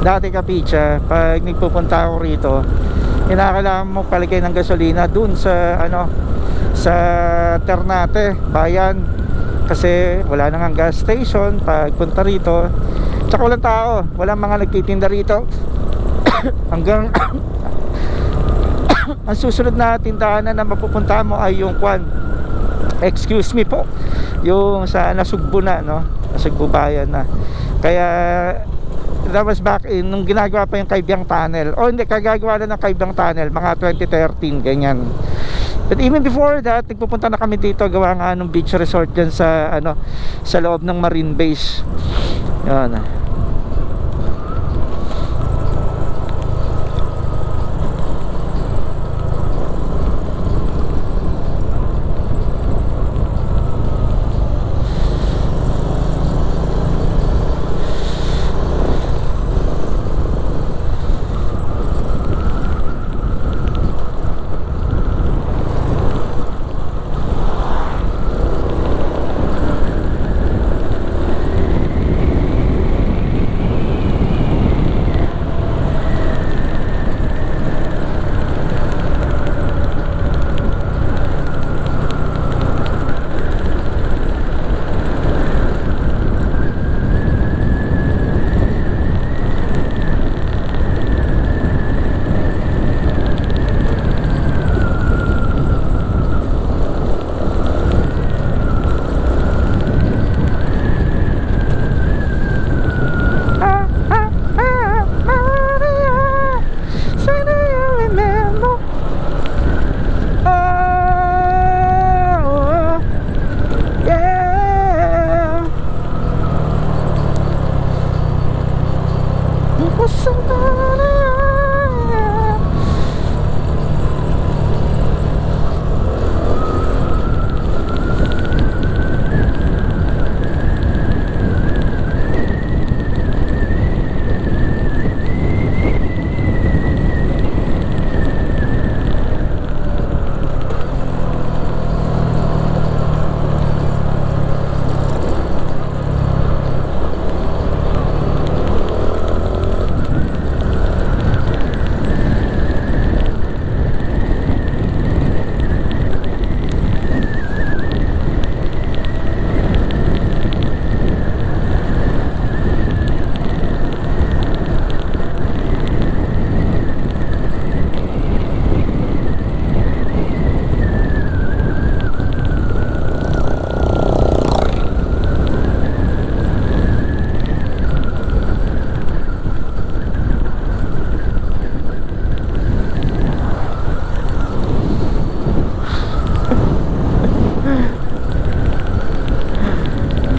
Dati Kapicha, pag nagpupunta ako rito, kinakailangan mo palagay ng gasolina dun sa sa Ternate, Bayan, kasi wala nang gas station pag punta rito. Tsaka walang tao, walang mga nagtitinda rito. Hanggang ang susunod na tindahan na mapupunta mo ay yung excuse me po, yung sa Nasugbu na, no? Nasugbu Bayan na. Kaya that was back in nung ginagawa pa yung Kaibiyang Tunnel, o hindi, kagagawa na ng Kaibiyang Tunnel mga 2013 ganyan. But even before that, nagpupunta na kami dito, gawa nga nung beach resort dyan sa sa loob ng Marine Base. Yan.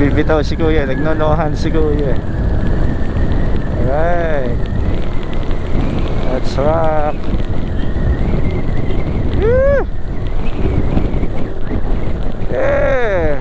Bibitaw si kuya, nagnonohan si kuya. Alright, let's rock. Yeah.